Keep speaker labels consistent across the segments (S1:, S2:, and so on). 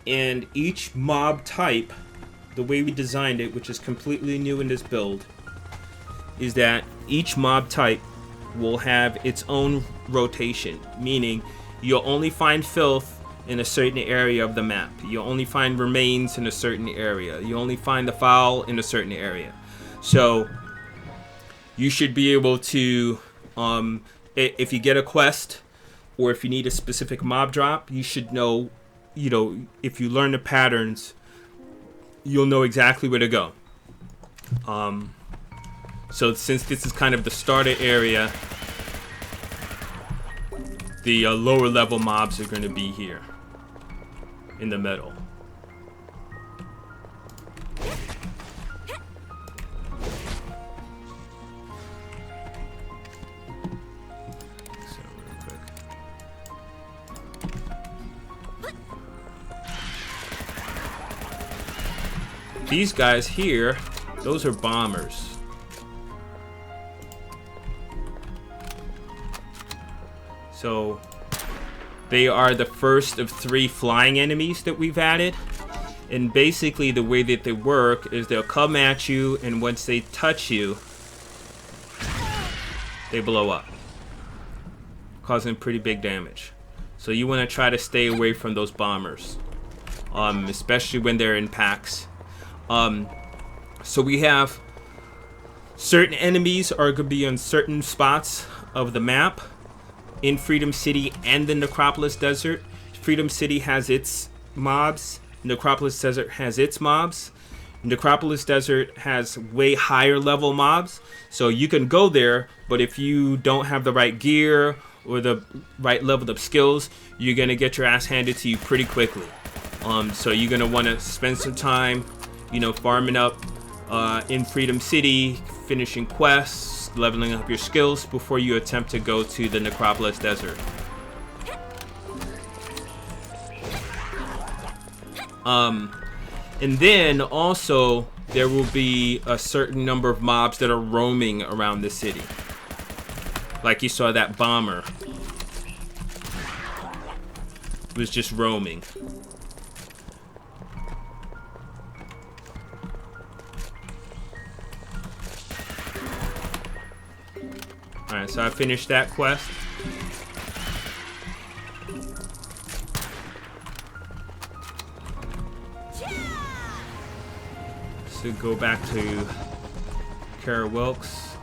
S1: And each mob type, the way we designed it, which is completely new in this build, is that each mob type will have its own rotation, meaning you'll only find filth in a certain area of the map. You'll only find remains in a certain area. You only find the foul in a certain area. So you should be able to, if you get a quest or if you need a specific mob drop, you should know, if you learn the patterns, you'll know exactly where to go. So since this is kind of the starter area, the lower level mobs are going to be here in the middle. So real quick. These guys here, those are bombers. So they are the first of 3 flying enemies that we've added. And basically the way that they work is they'll come at you, and once they touch you, they blow up, causing pretty big damage. So you want to try to stay away from those bombers, especially when they're in packs. So we have certain enemies are going to be on certain spots of the map in Freedom City and the Necropolis Desert. Freedom City has its mobs. Necropolis Desert has its mobs. Necropolis Desert has way higher level mobs. So you can go there, but if you don't have the right gear or the right level of skills, you're going to get your ass handed to you pretty quickly. So you're going to want to spend some time, farming up in Freedom City, finishing quests, leveling up your skills before you attempt to go to the Necropolis Desert. And then also there will be a certain number of mobs that are roaming around the city. Like you saw that bomber was just roaming. Alright, so I finished that quest. So go back to Kara Wilkes.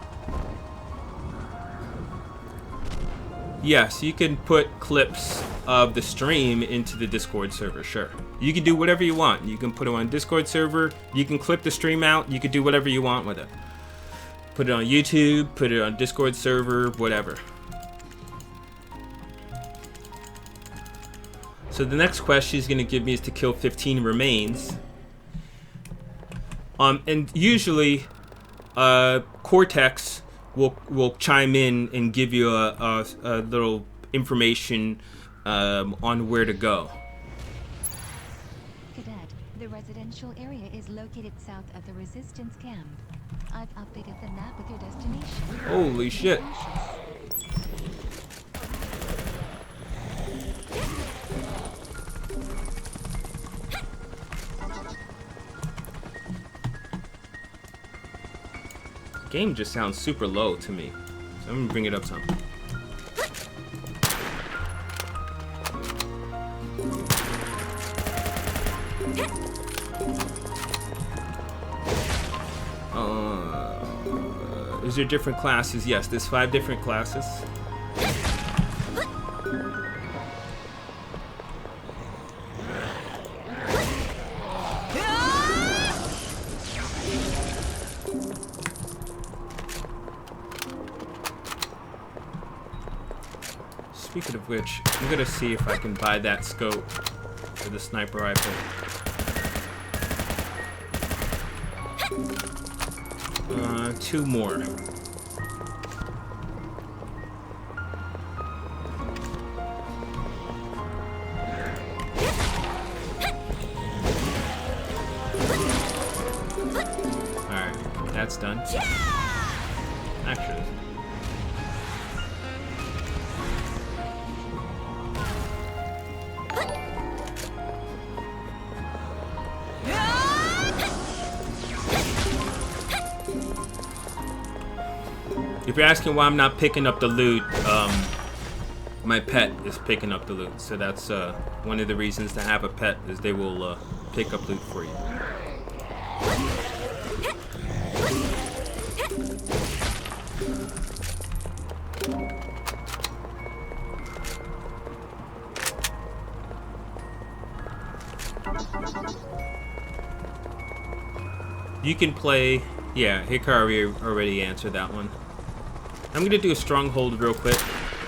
S1: Yes, you can put clips of the stream into the Discord server, sure. You can do whatever you want. You can put it on Discord server, you can clip the stream out, you can do whatever you want with it. Put it on YouTube, put it on Discord server, whatever. So the next quest she's going to give me is to kill 15 remains. And usually, Cortex will chime in and give you a little information on where to go.
S2: Cadet, the residential area is located south of the Resistance camp. I've updated the map with your destination.
S1: Holy shit. Game just sounds super low to me. So I'm gonna bring it up some. Is there different classes? Yes, there's 5 different classes. Speaking of which, I'm gonna see if I can buy that scope for the sniper rifle. 2 more. Alright, that's done. Actually. If you're asking why I'm not picking up the loot, my pet is picking up the loot. So that's one of the reasons to have a pet, is they will pick up loot for you. You can play, yeah, Hikari already answered that one. I'm gonna do a stronghold real quick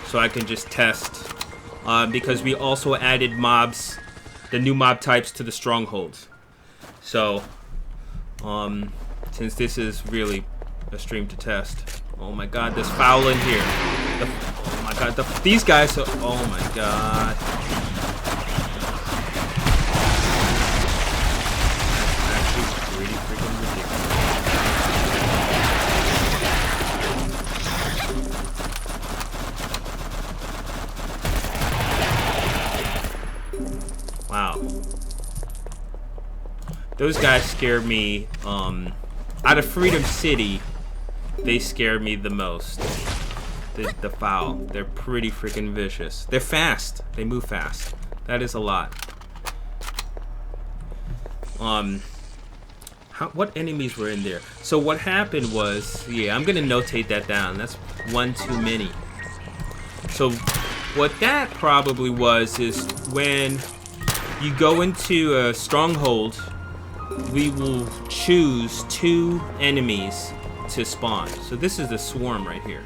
S1: so I can just test, because we also added mobs, the new mob types to the strongholds. So, since this is really a stream to test, oh my god, there's foul in here. Oh my god, these guys are, oh my god. Wow. Those guys scared me, out of Freedom City, they scared me the most. The foul. They're pretty freaking vicious. They're fast. They move fast. That is a lot. What enemies were in there? So what happened was, yeah, I'm gonna notate that down. That's one too many. So what that probably was is when you go into a stronghold, we will choose 2 enemies to spawn. So this is the swarm right here.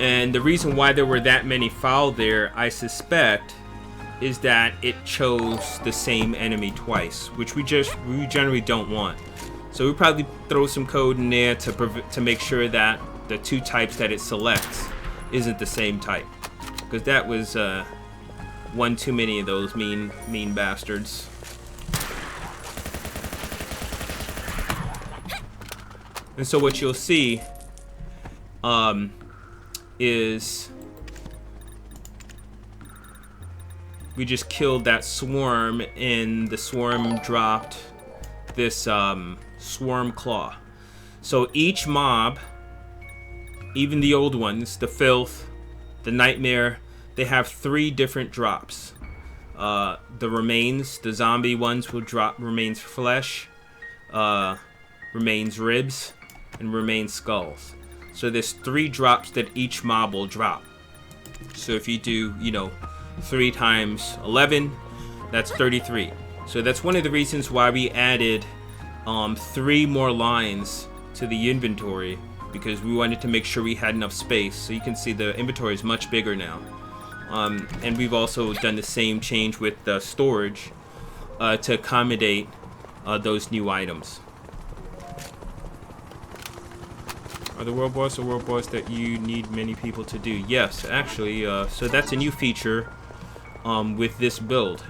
S1: And the reason why there were that many foul there, I suspect, is that it chose the same enemy twice, which we generally don't want. So we probably throw some code in there to make sure that the 2 types that it selects isn't the same type, because that was one too many of those mean bastards. And so what you'll see is we just killed that swarm, and the swarm dropped this swarm claw. So each mob, even the old ones, the filth, the nightmare, they have 3 different drops. The remains, the zombie ones will drop remains flesh, remains ribs, and remains skulls. So there's 3 drops that each mob will drop. So if you do, 3 times 11, that's 33. So that's one of the reasons why we added 3 more lines to the inventory, because we wanted to make sure we had enough space. So you can see the inventory is much bigger now. And we've also done the same change with the storage to accommodate those new items. Are the world boss or world boss that you need many people to do? Yes, actually. So that's a new feature with this build.